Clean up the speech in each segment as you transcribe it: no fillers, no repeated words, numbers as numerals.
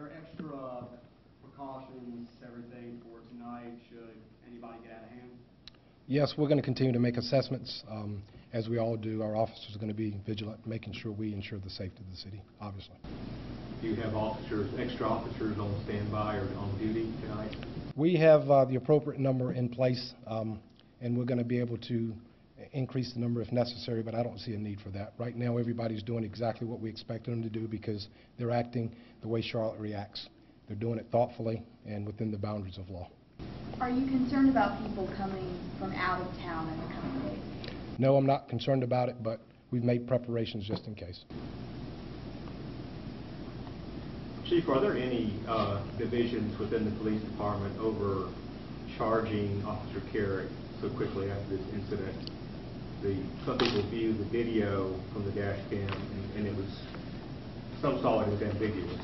there extra precautions, everything for tonight, should anybody get out of hand? Yes, we're going to continue to make assessments. As we all do, our officers are going to be vigilant, making sure we ensure the safety of the city, obviously. Do you have officers, extra officers on standby or on duty tonight? We have the appropriate number in place, and we're going to be able to increase the number if necessary, but I don't see a need for that. Right now, everybody's doing exactly what we expect them to do because they're acting the way Charlotte reacts. They're doing it thoughtfully and within the boundaries of law. Are you concerned about people coming from out of town in the coming days? No, I'm not concerned about it, but we've made preparations just in case. Chief, are there any divisions within the police department over charging Officer Kerrick so quickly after this incident? Some people viewed the video from the dash cam, and it was, some saw it was ambiguous.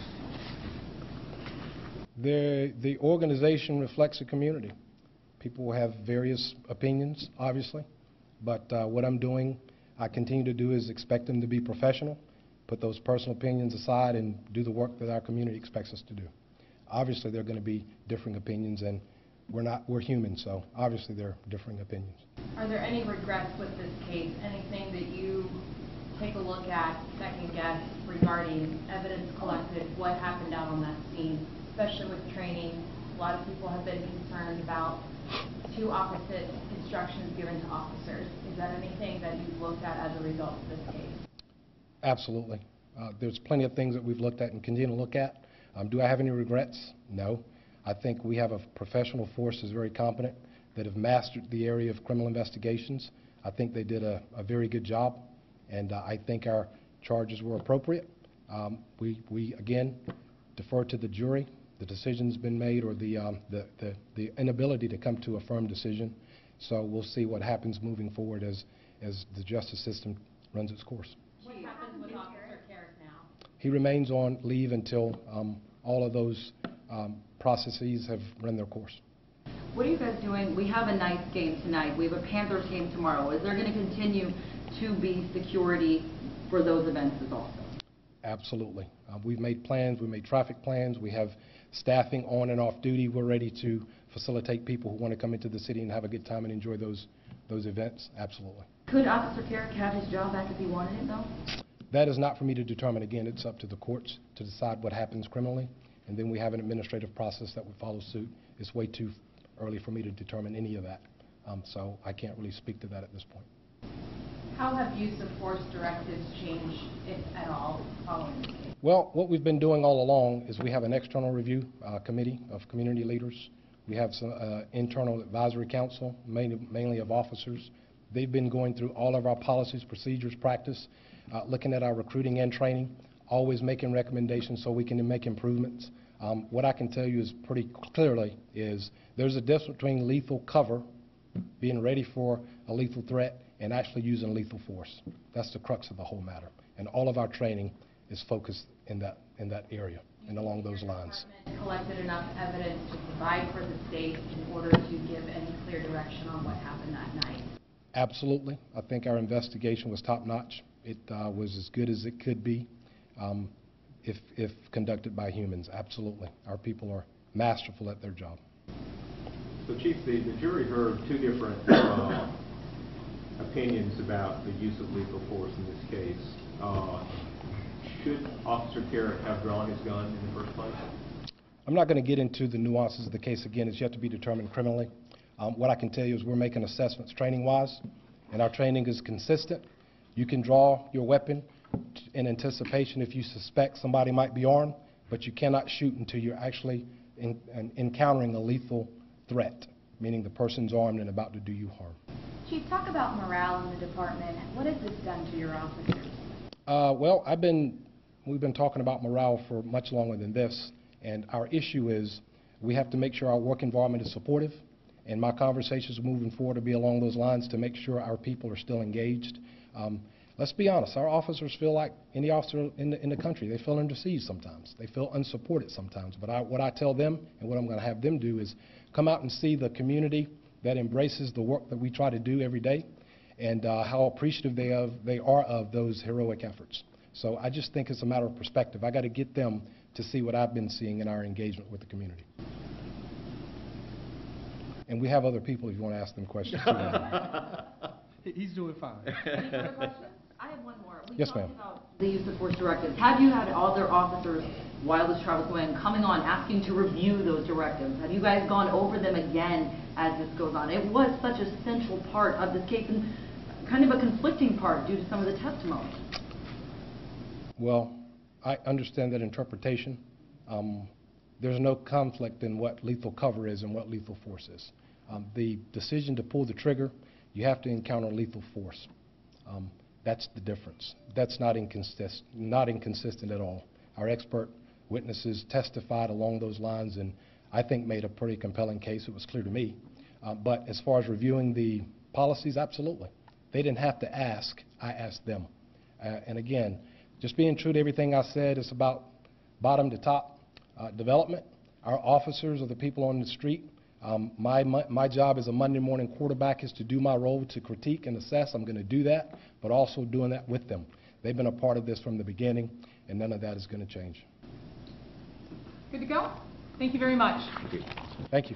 The organization reflects a community. People have various opinions, obviously, but what I'm doing, I continue to do is expect them to be professional, put those personal opinions aside, and do the work that our community expects us to do. Obviously, there are going to be differing opinions, and we're human, so obviously there are differing opinions. Are there any regrets with this case? Anything that you take a look at, second guess, regarding evidence collected, what happened out on that scene, especially with training? A lot of people have been concerned about two opposite instructions given to officers. Is that anything that you've looked at as a result of this case? Absolutely. There's plenty of things that we've looked at and continue to look at. Do I have any regrets? No. I think we have a professional force that's very competent, that have mastered the area of criminal investigations. I think they did a very good job, and I think our charges were appropriate. We again defer to the jury. The decision's been made, or the inability to come to a firm decision. So we'll see what happens moving forward as the justice system runs its course. What happens with Officer Kerrick now? He remains on leave until all of those processes have run their course. What are you guys doing? We have a Knights game tonight. We have a Panthers game tomorrow. Is there going to continue to be security for those events as also? Absolutely. We've made plans. We made traffic plans. We have staffing on and off duty. We're ready to facilitate people who want to come into the city and have a good time and enjoy those events. Absolutely. Could Officer Kerrick have his job back if he wanted it, though? That is not for me to determine. Again, it's up to the courts to decide what happens criminally, and then we have an administrative process that would follow suit. It's way too early for me to determine any of that, so I can't really speak to that at this point. How have use of force directives changed, if at all, following this case? Well, what we've been doing all along is we have an external review committee of community leaders. We have some internal advisory council, mainly of officers. They've been going through all of our policies, procedures, practice, looking at our recruiting and training, always making recommendations so we can make improvements. What I can tell you is pretty clearly is there's a difference between lethal cover, being ready for a lethal threat, and actually using lethal force. That's the crux of the whole matter. And all of our training is focused in that area and along those lines. Collected enough evidence to provide for the state in order to give any clear direction on what happened that night? Absolutely. I think our investigation was top-notch. It was as good as it could be if conducted by humans. Absolutely. Our people are masterful at their job. So, Chief, the jury heard two different opinions about the use of lethal force in this case. Should Officer Kerrick have drawn his gun in the first place? I'm not going to get into the nuances of the case again. It's yet to be determined criminally. What I can tell you is we're making assessments training-wise, and our training is consistent. You can draw your weapon in anticipation if you suspect somebody might be armed, but you cannot shoot until you're actually encountering a lethal threat, meaning the person's armed and about to do you harm. Chief, talk about morale in the department. What has this done to your officers? Well, we've been talking about morale for much longer than this, and our issue is we have to make sure our work environment is supportive, and my conversations moving forward will be along those lines to make sure our people are still engaged. Let's be honest, our officers feel like any officer in the country. They feel under siege sometimes. They feel unsupported sometimes. But what I tell them and what I'm going to have them do is come out and see the community that embraces the work that we try to do every day, and how appreciative they are of those heroic efforts. So I just think it's a matter of perspective. I got to get them to see what I've been seeing in our engagement with the community. And we have other people if you want to ask them questions too. He's doing fine. Any further questions? I have one more. Yes, We ma'am. talked about the use of force directives. Have you had other officers, while this trial was going on, coming on, asking to review those directives? Have you guys gone over them again as this goes on? It was such a central part of this case and kind of a conflicting part due to some of the testimony. Well, I understand that interpretation. There's no conflict in what lethal cover is and what lethal force is. The decision to pull the trigger, you have to encounter lethal force. That's the difference. That's not inconsistent at all. Our expert witnesses testified along those lines and I think made a pretty compelling case. It was clear to me. But as far as reviewing the policies, absolutely. They didn't have to ask, I asked them. And again, just being true to everything I said, it's about bottom to top development. Our officers are the people on the street. My job as a Monday morning quarterback is to do my role to critique and assess. I'm going to do that, but also doing that with them. They've been a part of this from the beginning, and none of that is going to change. Good to go? Thank you very much. Thank you.